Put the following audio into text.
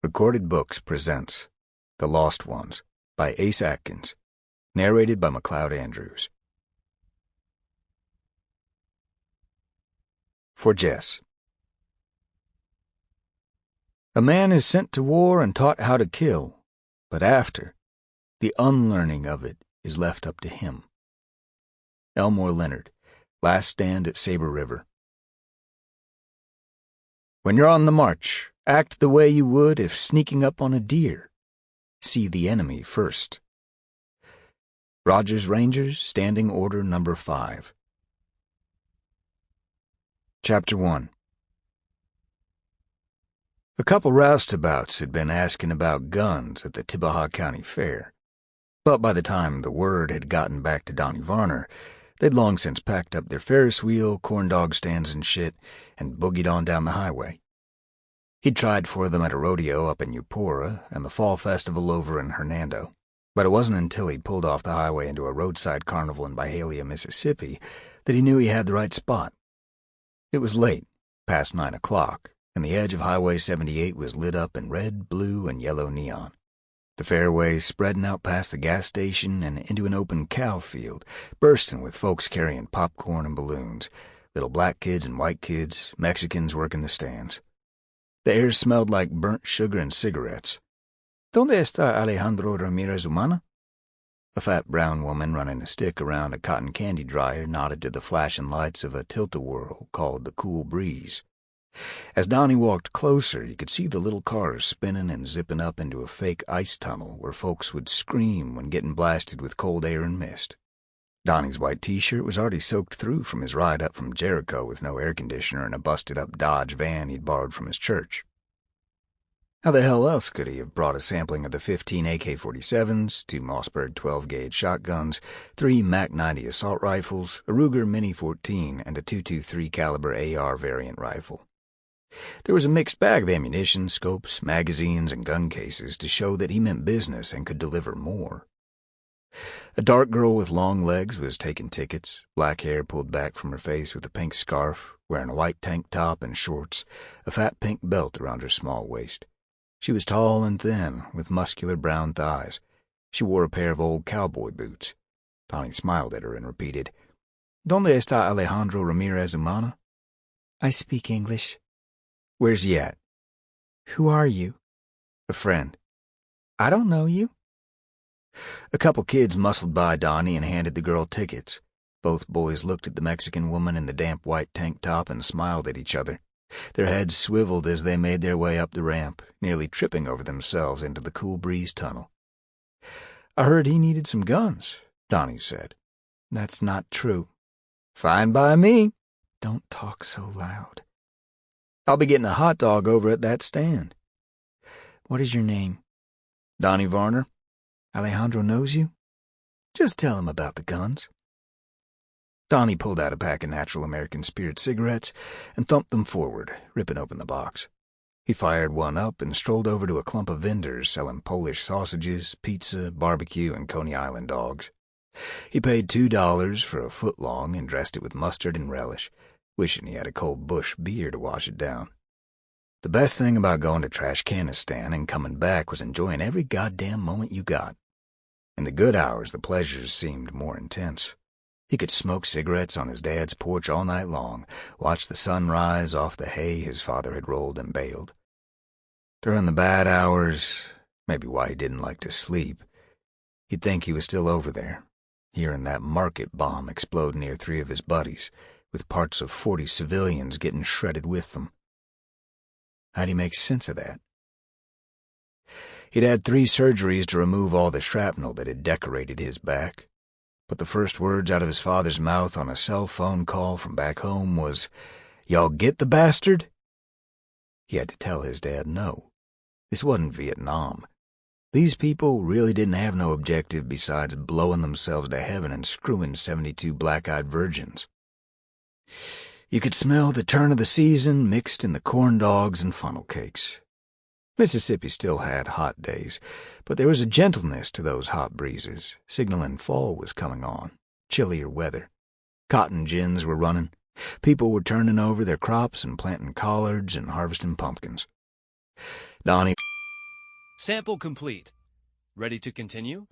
Recorded Books presents The Lost Ones by Ace Atkins, narrated by Macleod Andrews. For Jess. A man is sent to war and taught how to kill, but after, the unlearning of it is left up to him. Elmore Leonard, Last Stand at Sabre River. When you're on the march, act the way you would if sneaking up on a deer. See the enemy first. Rogers Rangers, Standing Order Number 5. Chapter 1. A couple roustabouts had been asking about guns at the Tibbehah County Fair, but by the time the word had gotten back to Donnie Varner, they'd long since packed up their Ferris wheel, corn dog stands and shit, and boogied on down the highway. He'd tried for them at a rodeo up in Eupora and the fall festival over in Hernando, but it wasn't until he pulled off the highway into a roadside carnival in Byhalia, Mississippi, that he knew he had the right spot. It was late, past 9 o'clock, and the edge of Highway 78 was lit up in red, blue, and yellow neon. The fairway spreading out past the gas station and into an open cow field, bursting with folks carrying popcorn and balloons, little black kids and white kids, Mexicans working the stands. The air smelled like burnt sugar and cigarettes. ¿Dónde está Alejandro Ramirez Humana? A fat brown woman running a stick around a cotton candy dryer nodded to the flashing lights of a tilt-a-whirl called the Cool Breeze. As Donnie walked closer, you could see the little cars spinning and zipping up into a fake ice tunnel where folks would scream when getting blasted with cold air and mist. Donnie's white T-shirt was already soaked through from his ride up from Jericho with no air conditioner and a busted-up Dodge van he'd borrowed from his church. How the hell else could he have brought a sampling of the 15 AK-47s, 2 Mossberg 12-gauge shotguns, 3 MAC-90 assault rifles, a Ruger Mini-14, and a .223 caliber AR variant rifle? There was a mixed bag of ammunition, scopes, magazines, and gun cases to show that he meant business and could deliver more. A dark girl with long legs was taking tickets, black hair pulled back from her face with a pink scarf, wearing a white tank top and shorts, a fat pink belt around her small waist. She was tall and thin, with muscular brown thighs. She wore a pair of old cowboy boots. Donnie smiled at her and repeated, ¿Dónde está Alejandro Ramirez Humana? I speak English. Where's he at? Who are you? A friend. I don't know you. A couple kids muscled by Donnie and handed the girl tickets. Both boys looked at the Mexican woman in the damp white tank top and smiled at each other. Their heads swiveled as they made their way up the ramp, nearly tripping over themselves into the Cool Breeze tunnel. I heard he needed some guns, Donnie said. That's not true. Fine by me. Don't talk so loud. I'll be getting a hot dog over at that stand. What is your name? Donnie Varner. Alejandro knows you? Just tell him about the guns. Donnie pulled out a pack of Natural American Spirit cigarettes and thumped them forward, ripping open the box. He fired one up and strolled over to a clump of vendors selling Polish sausages, pizza, barbecue, and Coney Island dogs. He paid $2 for a foot-long and dressed it with mustard and relish, wishing he had a cold bush beer to wash it down. The best thing about going to Trashcanistan and coming back was enjoying every goddamn moment you got. In the good hours, the pleasures seemed more intense. He could smoke cigarettes on his dad's porch all night long, watch the sun rise off the hay his father had rolled and baled. During the bad hours, maybe why he didn't like to sleep, he'd think he was still over there, hearing that market bomb explode near 3 of his buddies, with parts of 40 civilians getting shredded with them. How'd he make sense of that? He'd had 3 surgeries to remove all the shrapnel that had decorated his back, but the first words out of his father's mouth on a cell phone call from back home was, "Y'all get the bastard?" He had to tell his dad no. This wasn't Vietnam. These people really didn't have no objective besides blowing themselves to heaven and screwing 72 black-eyed virgins. You could smell the turn of the season mixed in the corn dogs and funnel cakes. Mississippi still had hot days, but there was a gentleness to those hot breezes, signaling fall was coming on, chillier weather. Cotton gins were running. People were turning over their crops and planting collards and harvesting pumpkins. Donnie Sample complete. Ready to continue?